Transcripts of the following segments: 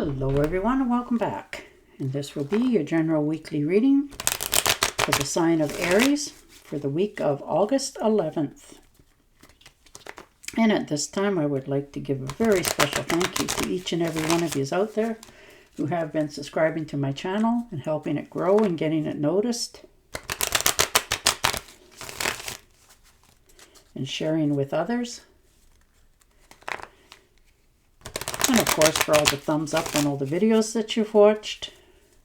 Hello everyone and welcome back. And this will be your general weekly reading for the sign of Aries for the week of August 11th. And at this time I would like to give a very special thank you to each and every one of you out there who have been subscribing to my channel and helping it grow and getting it noticed and sharing with others. And of course for all the thumbs up on all the videos that you've watched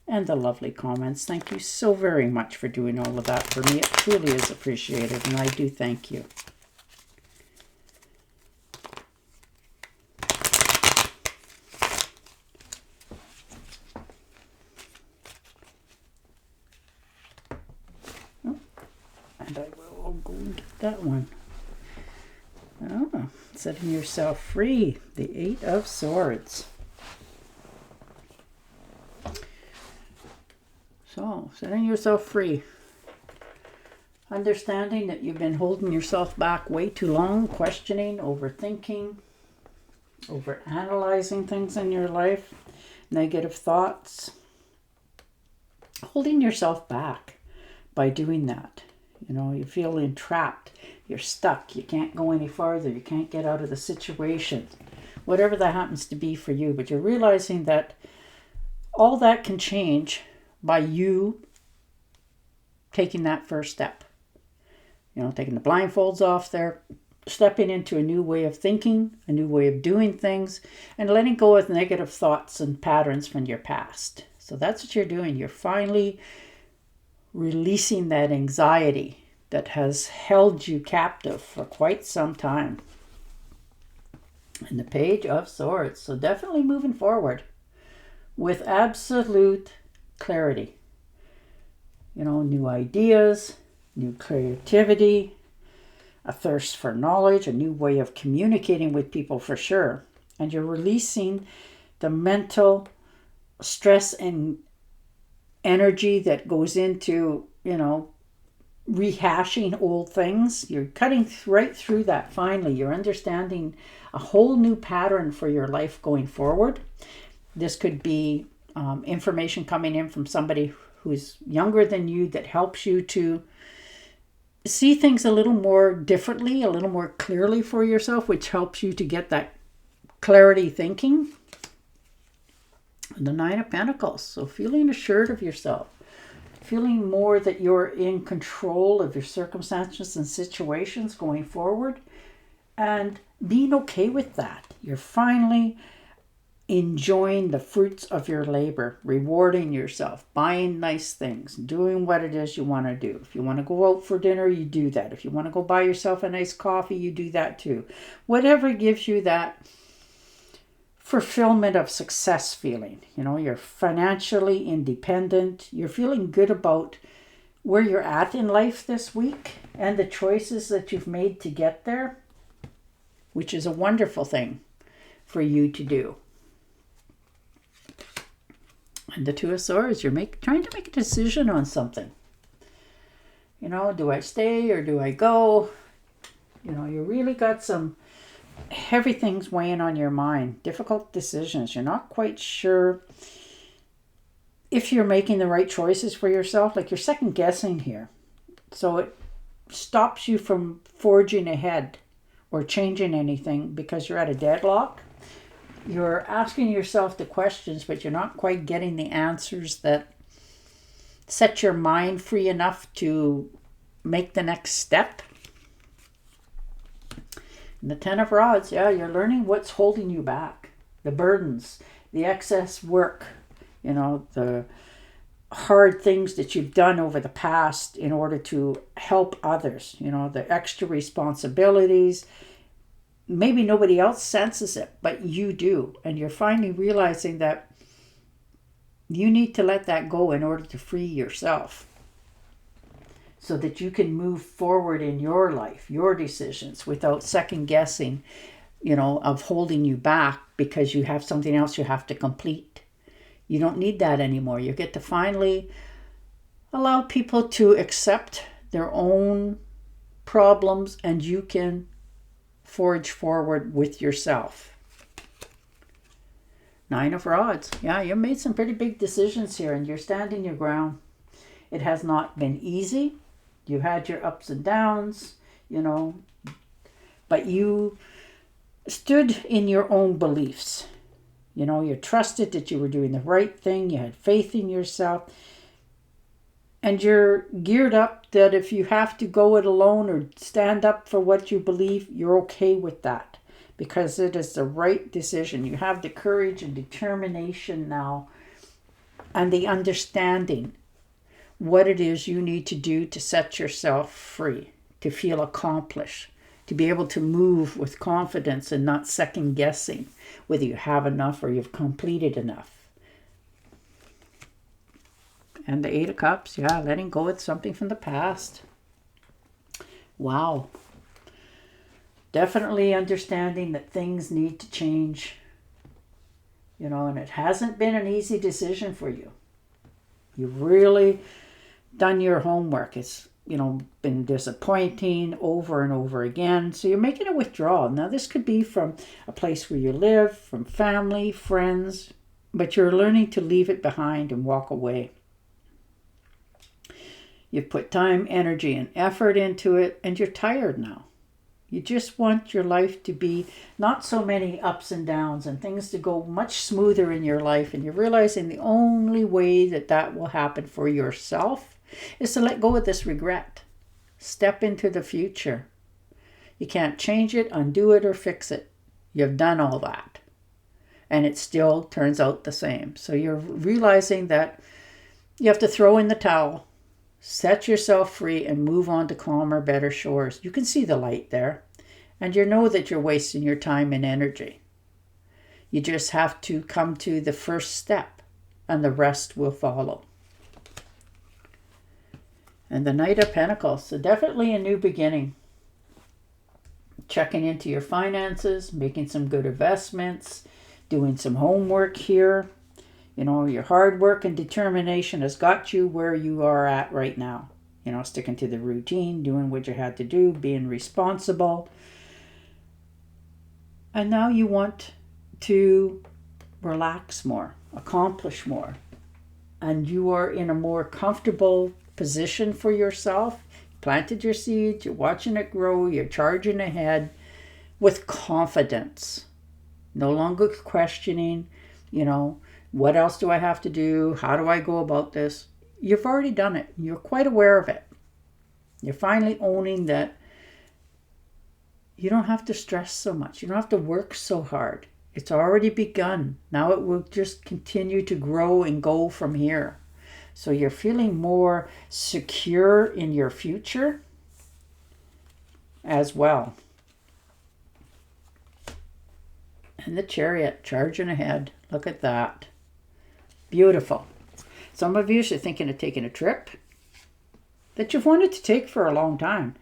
and the lovely comments. Thank you so very much for doing all of that for me. It truly is appreciated and I do thank you. Oh, and I will go and get that one. Oh, setting yourself free, the 8 of Swords. So, setting yourself free. Understanding that you've been holding yourself back way too long, questioning, overthinking, overanalyzing things in your life, negative thoughts. Holding yourself back by doing that. You know, you feel entrapped. You're stuck. You can't go any farther. You can't get out of the situation. Whatever that happens to be for you. But you're realizing that all that can change by you taking that first step. You know, taking the blindfolds off there, stepping into a new way of thinking, a new way of doing things, and letting go of negative thoughts and patterns from your past. So that's what you're doing. You're finally releasing that anxiety that has held you captive for quite some time. And the Page of Swords. So definitely moving forward with absolute clarity. You know, new ideas, new creativity, a thirst for knowledge, a new way of communicating with people for sure. And you're releasing the mental stress and energy that goes into, you know, rehashing old things. You're cutting right through that finally. You're understanding a whole new pattern for your life going forward. This could be information coming in from somebody who's younger than you that helps you to see things a little more differently, a little more clearly for yourself, which helps you to get that clarity thinking. And the 9 of Pentacles. So feeling assured of yourself. Feeling more that you're in control of your circumstances and situations going forward. And being okay with that. You're finally enjoying the fruits of your labor. Rewarding yourself. Buying nice things. Doing what it is you want to do. If you want to go out for dinner, you do that. If you want to go buy yourself a nice coffee, you do that too. Whatever gives you that fulfillment of success feeling. You know, you're financially independent. You're feeling good about where you're at in life this week and the choices that you've made to get there, which is a wonderful thing for you to do. And the 2 of Swords, you're trying to make a decision on something. You know, do I stay or do I go? You know, you really got some heavy things weighing on your mind, difficult decisions. You're not quite sure if you're making the right choices for yourself. Like you're second guessing here. So it stops you from forging ahead or changing anything because you're at a deadlock. You're asking yourself the questions, but you're not quite getting the answers that set your mind free enough to make the next step. And the 10 of Rods, yeah, you're learning what's holding you back. The burdens, the excess work, you know, the hard things that you've done over the past in order to help others. You know, the extra responsibilities. Maybe nobody else senses it, but you do. And you're finally realizing that you need to let that go in order to free yourself, so that you can move forward in your life, your decisions, without second guessing, you know, of holding you back because you have something else you have to complete. You don't need that anymore. You get to finally allow people to accept their own problems and you can forge forward with yourself. Nine of Rods. Yeah, you made some pretty big decisions here and you're standing your ground. It has not been easy. You've had your ups and downs, but you stood in your own beliefs. You trusted that you were doing the right thing. You had faith in yourself. And you're geared up that if you have to go it alone or stand up for what you believe, you're okay with that because it is the right decision. You have the courage and determination now and the understanding what it is you need to do to set yourself free, to feel accomplished, to be able to move with confidence and not second guessing whether you have enough or you've completed enough. And the Eight of Cups, yeah, letting go of something from the past. Wow. Definitely understanding that things need to change. And it hasn't been an easy decision for you. You've really done your homework. It's, been disappointing over and over again. So you're making a withdrawal. Now, this could be from a place where you live, from family, friends, but you're learning to leave it behind and walk away. You've put time, energy, and effort into it, and you're tired now. You just want your life to be not so many ups and downs and things to go much smoother in your life. And you're realizing the only way that will happen for yourself is to let go of this regret. Step into the future. You can't change it, undo it, or fix it. You've done all that. And it still turns out the same. So you're realizing that you have to throw in the towel. Set yourself free and move on to calmer, better shores. You can see the light there. And you know that you're wasting your time and energy. You just have to come to the first step and the rest will follow. And the Knight of Pentacles. So definitely a new beginning. Checking into your finances, making some good investments, doing some homework here. Your hard work and determination has got you where you are at right now. Sticking to the routine, doing what you had to do, being responsible. And now you want to relax more, accomplish more. And you are in a more comfortable position for yourself. You planted your seed, you're watching it grow, you're charging ahead with confidence. No longer questioning, what else do I have to do? How do I go about this? You've already done it. You're quite aware of it. You're finally owning that you don't have to stress so much. You don't have to work so hard. It's already begun. Now it will just continue to grow and go from here. So you're feeling more secure in your future as well. And the Chariot charging ahead. Look at that. Beautiful. Some of you are thinking of taking a trip that you've wanted to take for a long time.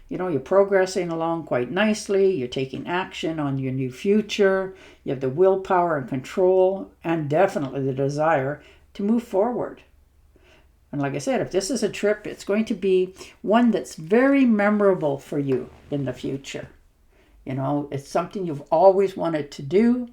You're progressing along quite nicely. You're taking action on your new future. You have the willpower and control and definitely the desire to move forward. And like I said, if this is a trip, it's going to be one that's very memorable for you in the future. It's something you've always wanted to do.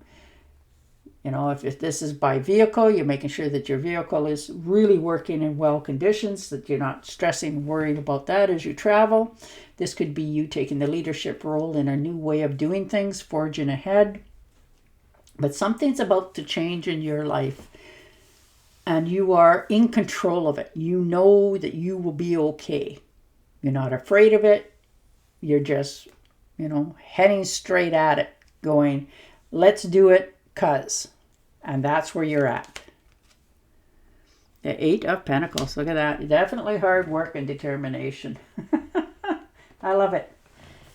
If this is by vehicle, you're making sure that your vehicle is really working in well conditions, that you're not stressing and worrying about that as you travel. This could be you taking the leadership role in a new way of doing things, forging ahead. But something's about to change in your life, and you are in control of it. You know that you will be okay. You're not afraid of it. You're just, heading straight at it, going, let's do it, 'cause. And that's where you're at. The Eight of Pentacles. Look at that. Definitely hard work and determination. I love it.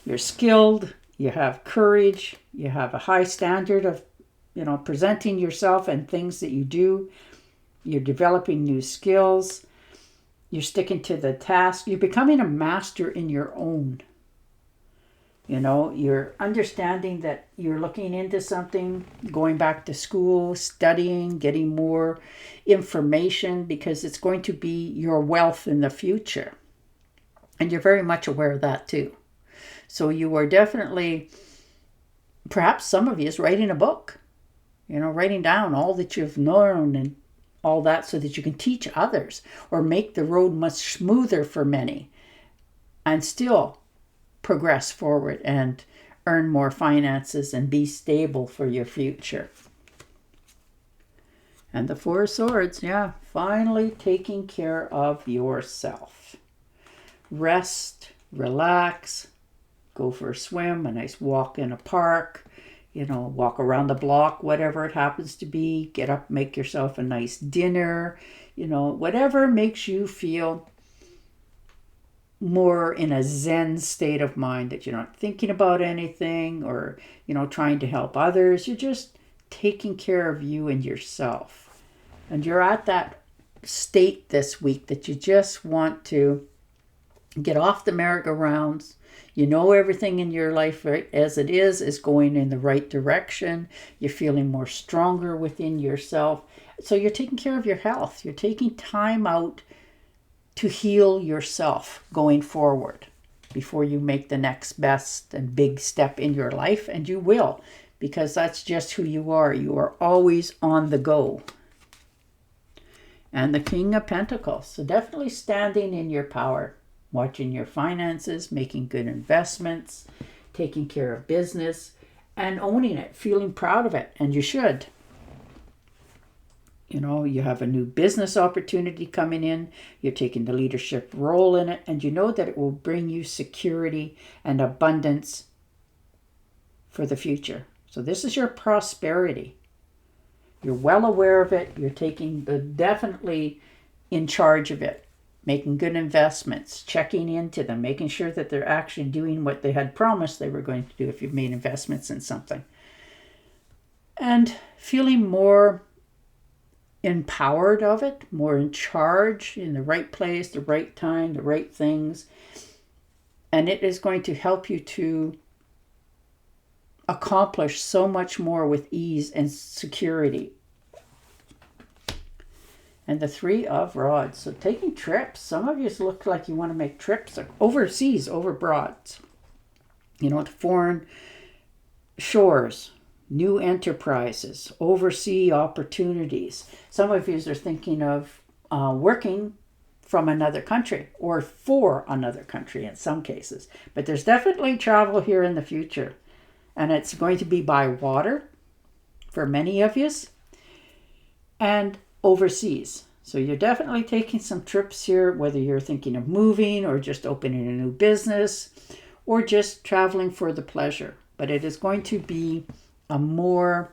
You're skilled. You have courage. You have a high standard of, presenting yourself and things that you do. You're developing new skills. You're sticking to the task. You're becoming a master in your own. You're understanding that you're looking into something, going back to school, studying, getting more information because it's going to be your wealth in the future. And you're very much aware of that too. So you are definitely, perhaps some of you is writing a book. writing down all that you've learned and all that so that you can teach others or make the road much smoother for many and still progress forward and earn more finances and be stable for your future. And the Four of Swords, yeah, finally taking care of yourself. Rest, relax, go for a swim, a nice walk in a park, walk around the block, whatever it happens to be. Get up, make yourself a nice dinner, whatever makes you feel more in a Zen state of mind, that you're not thinking about anything or, trying to help others. You're just taking care of you and yourself. And you're at that state this week that you just want to get off the merry-go-rounds. Everything in your life, right, as it is going in the right direction. You're feeling more stronger within yourself. So you're taking care of your health. You're taking time out to heal yourself going forward before you make the next best and big step in your life. And you will, because that's just who you are. You are always on the go. And the King of Pentacles. So definitely standing in your power. Watching your finances, making good investments, taking care of business, and owning it, feeling proud of it. And you should. You have a new business opportunity coming in. You're taking the leadership role in it. And you know that it will bring you security and abundance for the future. So this is your prosperity. You're well aware of it. You're definitely in charge of it. Making good investments, checking into them, making sure that they're actually doing what they had promised they were going to do if you've made investments in something. And feeling more empowered of it, more in charge, in the right place, the right time, the right things. And it is going to help you to accomplish so much more with ease and security. And the Three of Rods. So taking trips. Some of you look like you want to make trips overseas, abroad. To foreign shores, new enterprises, overseas opportunities. Some of you are thinking of working from another country or for another country in some cases. But there's definitely travel here in the future. And it's going to be by water for many of you. And overseas. So you're definitely taking some trips here, whether you're thinking of moving or just opening a new business or just traveling for the pleasure. But it is going to be a more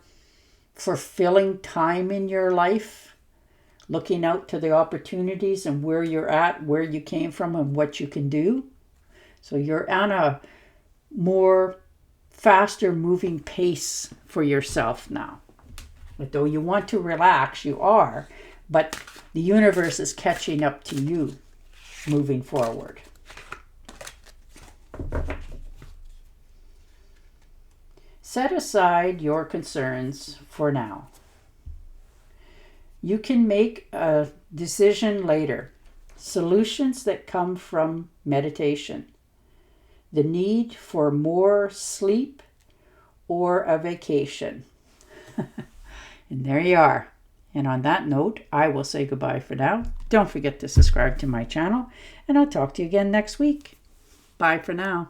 fulfilling time in your life, looking out to the opportunities and where you're at, where you came from and what you can do. So you're on a more faster moving pace for yourself now. But though you want to relax, you are. But the universe is catching up to you moving forward. Set aside your concerns for now. You can make a decision later. Solutions that come from meditation. The need for more sleep or a vacation. And there you are. And on that note, I will say goodbye for now. Don't forget to subscribe to my channel, and I'll talk to you again next week. Bye for now.